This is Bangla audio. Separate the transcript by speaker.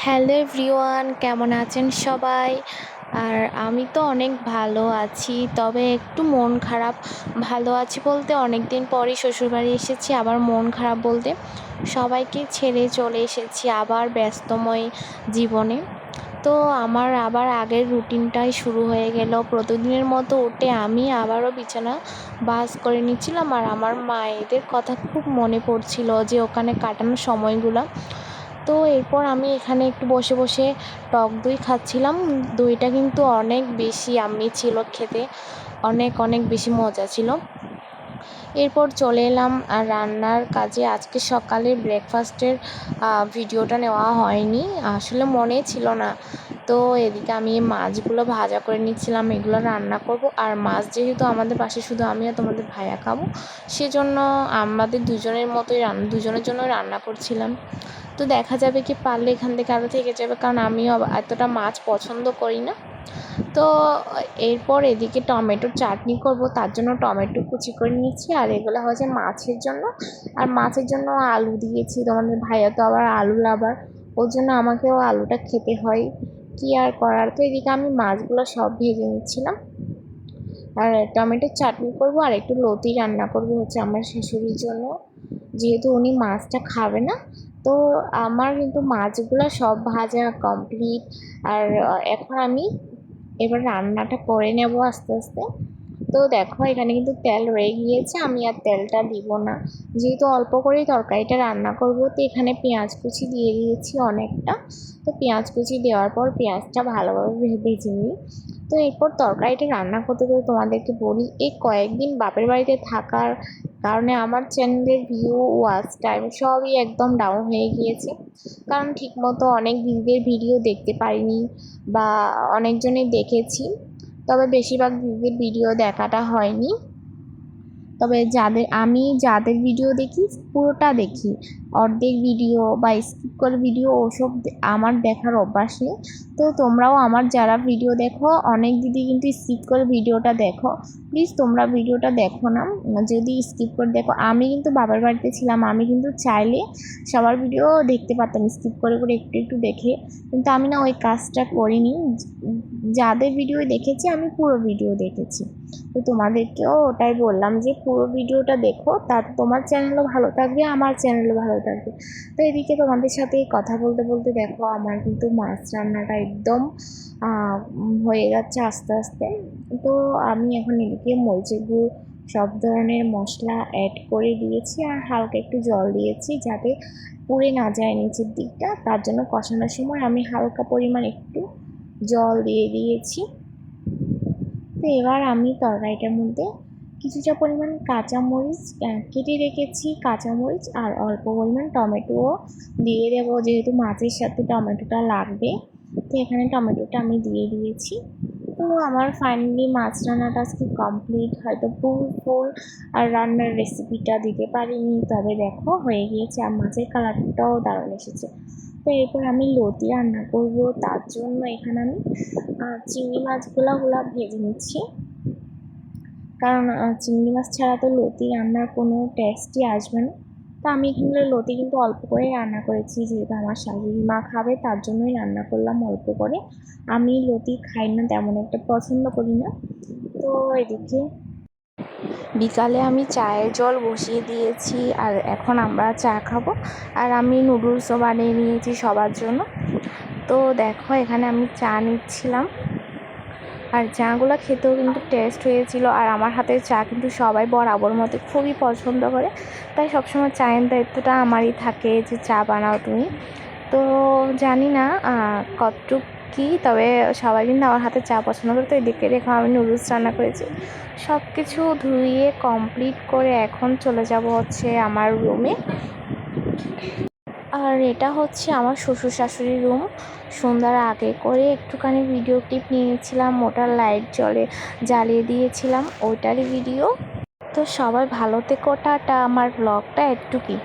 Speaker 1: হ্যালো এভরিওয়ান, কেমন আছেন সবাই? আর আমি তো অনেক ভালো আছি, তবে একটু মন খারাপ। ভালো আছি বলতে অনেক দিন পরই শ্বশুরবাড়ি এসেছি, আবার মন খারাপ বলতে সবাইকে ছেড়ে চলে এসেছি আবার ব্যস্তময় জীবনে। তো আমার আবার আগের রুটিনটাই শুরু হয়ে গেল। প্রতিদিনের মতো উঠে আমি আবারও বিছানা ভাঁজ করে নিচ্ছিলাম, আর আমার মায়েদের কথা খুব মনে পড়ছিল যে ওখানে কাটানো সময়গুলো। তো এরপর আমি এখানে একটু বসে বসে টক দই খাচ্ছিলাম। দইটা কিন্তু অনেক বেশি ইয়াম্মি ছিল খেতে, অনেক অনেক বেশি মজা ছিল। এরপর চলে এলাম রান্নার কাজে। আজকে সকালের ব্রেকফাস্টের ভিডিওটা নেওয়া হয়নি, আসলে মনে ছিল না। তো এদিকে আমি মাছগুলো ভাজা করে নিচ্ছিলাম, এগুলো রান্না করব। আর মাছ যেহেতু আমাদের পাশে শুধু আমি আর তোমাদের ভাইয়া খাবো, সেজন্য আমাদের দুজনের জন্য রান্না করছিলাম। তো দেখা যাবে কি পারলে এখান থেকে আরও থেকে যাবে, কারণ আমিও এতটা মাছ পছন্দ করি না। তো এরপর এদিকে টমেটোর চাটনি করব, তার জন্য টমেটো কুচি করে নিয়েছি। আর এগুলো হচ্ছে মাছের জন্য, আর মাছের জন্য আলু দিয়েছি। তোমাদের ভাইয়া তো আবার আলু লাভার, ওর জন্য আমাকেও আলুটা খেতে হয়, কি আর করার। তো এদিকে আমি মাছগুলো সব ভেজে নিচ্ছিলাম। আর টমেটোর চাটনি করব, আর একটু লতি রান্না করব হচ্ছে আমার শাশুড়ির জন্য, যেহেতু উনি মাছটা খাবে না। তো আমার কিন্তু মাছগুলো সব ভাজা কমপ্লিট। আর এখন আমি এবার রান্নাটা করে নেব আস্তে আস্তে। তো দেখো এখানে কিন্তু তেল রয়ে গিয়েছে, আমি আর তেলটা দিব না, যেহেতু অল্প করেই তরকারিটা রান্না করব। তো এখানে পেঁয়াজ কুচি দিয়ে দিয়েছি অনেকটা। তো পেঁয়াজ কুচি দেওয়ার পর পেঁয়াজটা ভালোভাবে ভেজে নিই। তো এরপর তরকারিটা রান্না করতে করতে তোমাদেরকে বলি, এই কয়েকদিন বাপের বাড়িতে থাকার কারণে আমার চ্যানেলের ভিউ, ওয়াচ টাইম সবই একদম ডাউন হয়ে গিয়েছে। কারণ ঠিকমতো অনেক দিদিদের ভিডিও দেখতে পারিনি, বা অনেকজনই দেখেছি, তবে বেশিরভাগ দিদিদের ভিডিও দেখাটা হয়নি। তবে যাদের ভিডিও দেখি পুরোটা দেখি, অর্ধেক ভিডিও বা স্কিপ করে ভিডিও ওসব আমার দেখার অভ্যাস নেই। তো তোমরাও আমার যারা ভিডিও দেখো, অনেক দিদি কিন্তু স্কিপ করে ভিডিওটা দেখো, প্লিজ তোমরা ভিডিওটা দেখো না। যদি স্কিপ করে দেখো, আমি কিন্তু বাবার বাড়িতে ছিলাম, আমি কিন্তু চাইলে সবার ভিডিও দেখতে পারতাম স্কিপ করে করে একটু একটু দেখে, কিন্তু আমি না ওই কাজটা করিনি। যাদের ভিডিও দেখেছি আমি পুরো ভিডিও দেখেছি। তো তোমাদেরকেও ওটাই বললাম যে পুরো ভিডিওটা দেখো, তাতে তোমার চ্যানেলও ভালো থাকবে, আমার চ্যানেলও ভালো থাকবে। তো এদিকে তোমাদের সাথে কথা বলতে বলতে দেখো আমার কিন্তু মাছ রান্নাটা একদম হয়ে যাচ্ছে আস্তে আস্তে। তো আমি এখন এদিকে মরিচের গুঁড়ো, সব ধরনের মশলা অ্যাড করে দিয়েছি, আর হালকা একটু জল দিয়েছি যাতে পুড়ে না যায় নিচের দিকটা। তার জন্য কষানোর সময় আমি হালকা পরিমাণ একটু জল দিয়ে দিয়েছি। তো এবার আমি তরকারিটার মধ্যে কিছুটা পরিমাণ কাঁচামরিচ কেটে রেখেছি, কাঁচামরিচ আর অল্প পরিমাণ টমেটোও দিয়ে দেবো, যেহেতু মাছের সাথে টমেটোটা লাগবে। তো এখানে টমেটোটা আমি দিয়ে দিয়েছি। তো আমার ফাইনালি মাছ রান্নাটা আজকে কমপ্লিট। হয়তো ফুল আর রান্নার রেসিপিটা দিতে পারিনি, তবে দেখো হয়ে গিয়েছে, আর মাছের কালারটাও দারুণ এসেছে। তো এরপর আমি লতি রান্না করব, তার জন্য এখানে আমি চিংড়ি মাছগুলো ভেজে নিচ্ছি। কারণ চিংড়ি মাছ ছাড়া তো লতি রান্নার কোনো টেস্টই আসবে না। তো আমি এখানে লতি কিন্তু অল্প করে রান্না করেছি, যেহেতু আমার শাশুড়ি মা খাবে তার জন্যই রান্না করলাম অল্প করে। আমি লতি খাই না, তেমন একটা পছন্দ করি না। তো এদিকে বিকালে আমি চায়ের জল বসিয়ে দিয়েছি, আর এখন আমরা চা খাবো। আর আমি নুডলসও বানিয়ে নিয়েছি সবার জন্য। তো দেখো এখানে আমি চা নিচ্ছিলাম, আর চাগুলো খেতেও কিন্তু টেস্ট হয়েছিল। আর আমার হাতের চা কিন্তু সবাই বরাবর মতো খুবই পছন্দ করে, তাই সবসময় চায়ের দায়িত্বটা আমারই থাকে যে চা বানাও তুমি। তো জানি না কতটুক কী, তবে সবাই কিন্তু আমার হাতে চা পছন্দ করে। তো এদিকে দেখো আমি নুডলস রান্না করেছি, সব কিছু ধুয়ে কমপ্লিট করে এখন চলে যাব হচ্ছে আমার রুমে। আর এটা হচ্ছে আমার শ্বশুর শাশুড়ির রুম। সন্ধ্যার আগে করে একটুখানি ভিডিও ক্লিপ নিয়েছিলাম, ওটার লাইট জ্বালিয়ে দিয়েছিলাম, ওইটারই ভিডিও। তো সবাই ভালো থেকো, টাটা। আমার ব্লগটা একটুকুই।